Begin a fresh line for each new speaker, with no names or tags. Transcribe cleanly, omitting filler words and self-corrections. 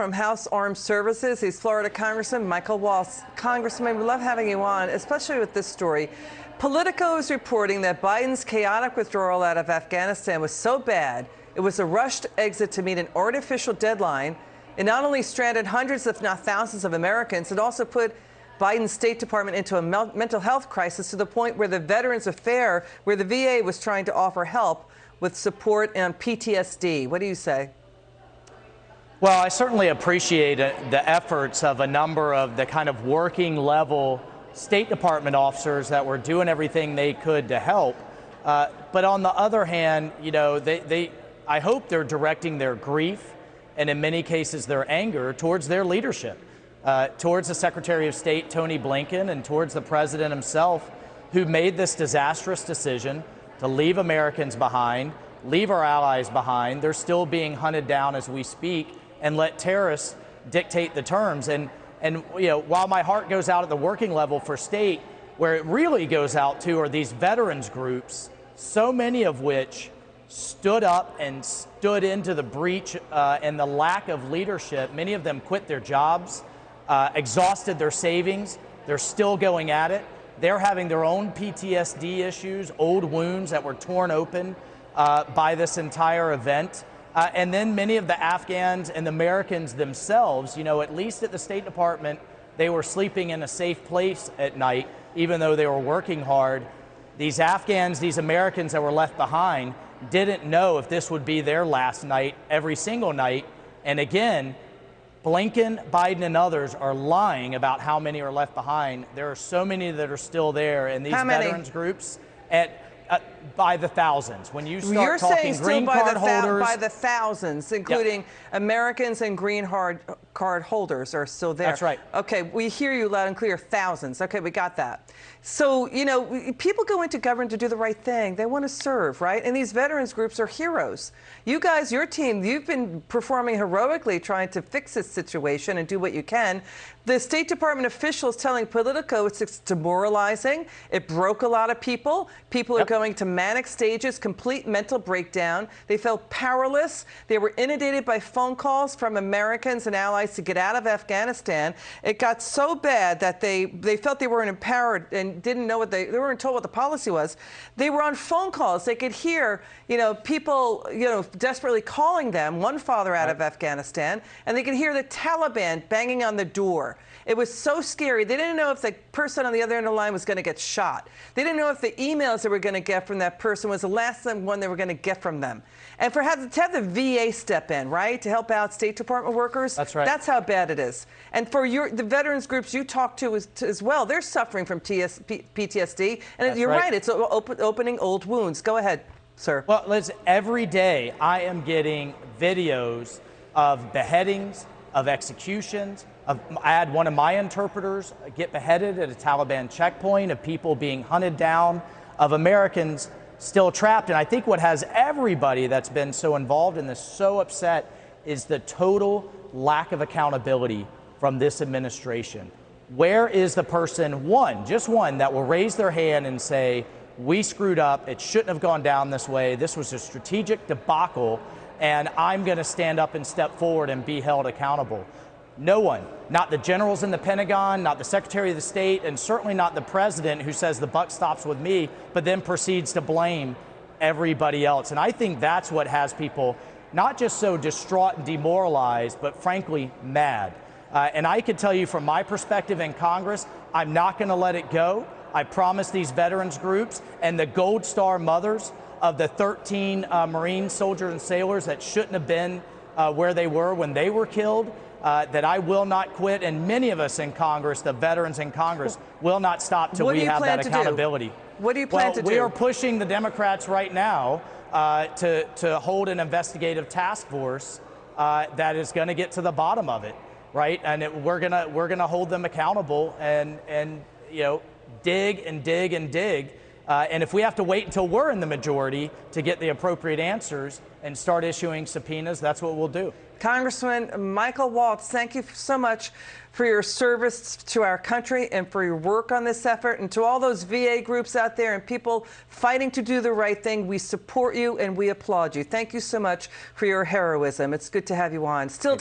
From House Armed Services, he's Florida Congressman Michael Waltz. Congressman, we love having you on, especially with this story. Politico is reporting that Biden's chaotic withdrawal out of Afghanistan was so bad, it was a rushed exit to meet an artificial deadline. It not only stranded hundreds, if not thousands of Americans, it also put Biden's State Department into a mental health crisis to the point where the Veterans Affairs, where the VA was trying to offer help with support on PTSD. What do you say?
Well, I certainly appreciate the efforts of a number of the kind of working level State Department officers that were doing everything they could to help. But on the other hand, you know, I hope they're directing their grief and in many cases their anger towards their leadership, towards the Secretary of State, Tony Blinken, and towards the President himself, who made this disastrous decision to leave Americans behind, leave our allies behind. They're still being hunted down as we speak, and let terrorists dictate the terms. And you know, while my heart goes out at the working level for state, where it really goes out to are these veterans groups, so many of which stood up and stood into the breach and the lack of leadership. Many of them quit their jobs, exhausted their savings. They're still going at it. They're having their own PTSD issues, old wounds that were torn open by this entire event. And then many of the Afghans and the Americans themselves, you know, at least at the State Department, they were sleeping in a safe place at night, even though they were working hard. These Afghans, these Americans that were left behind, didn't know if this would be their last night every single night. And again, Blinken, Biden, and others are lying about how many are left behind. There are so many that are still there, and these veterans groups by the thousands. When you start talking green card holders,
by the thousands, including Americans and green card holders are still there.
That's right.
Okay, we hear you loud and clear. Thousands. Okay, we got that. So, you know, people go into government to do the right thing. They want to serve, right? And these veterans groups are heroes. You guys, your team, you've been performing heroically trying to fix this situation and do what you can. The State Department officials telling Politico it's demoralizing. It broke a lot of people. People are going to manic stages, complete mental breakdown. They felt powerless. They were inundated by phone calls from Americans and allies to get out of Afghanistan. It got so bad that they felt they weren't empowered and didn't know what they weren't told what the policy was. They were on phone calls. They could hear, you know, people, you know, desperately calling them, one father out of Afghanistan, and they could hear the Taliban banging on the door. It was so scary. They didn't know if the person on the other end of the line was going to get shot. They didn't know if the emails they were going to get from that person was the last one they were going to get from them. And to have the VA step in, right, to help out State Department workers,
that's right.
That's how bad it is. And for the veterans groups you talk to as well, they're suffering from PTSD. And
that's
you're right, it's opening old wounds. Go ahead, sir.
Well, Liz, every day I am getting videos of beheadings, of executions. I had one of my interpreters get beheaded at a Taliban checkpoint, of people being hunted down, of Americans still trapped. And I think what has everybody that's been so involved in this so upset is the total lack of accountability from this administration. Where is the person, just one, that will raise their hand and say, we screwed up, it shouldn't have gone down this way, this was a strategic debacle, and I'm going to stand up and step forward and be held accountable? No one, not the generals in the Pentagon, not the Secretary of the State, and certainly not the president, who says the buck stops with me, but then proceeds to blame everybody else. And I think that's what has people not just so distraught and demoralized, but frankly mad. And I can tell you from my perspective in Congress, I'm not going to let it go. I promise these veterans groups and the Gold Star mothers of the 13 Marine soldiers and sailors that shouldn't have been where they were when they were killed, that I will not quit, and many of us in Congress, the veterans in Congress, will not stop till we have that accountability.
What do you plan to do?
We are pushing the Democrats right now to hold an investigative task force that is going to get to the bottom of it, right? And we're gonna hold them accountable and you know, dig and dig and dig. And if we have to wait until we're in the majority to get the appropriate answers and start issuing subpoenas, that's what we'll do.
Congressman Michael Waltz, thank you so much for your service to our country and for your work on this effort. And to all those VA groups out there and people fighting to do the right thing, we support you and we applaud you. Thank you so much for your heroism. It's good to have you on. Still to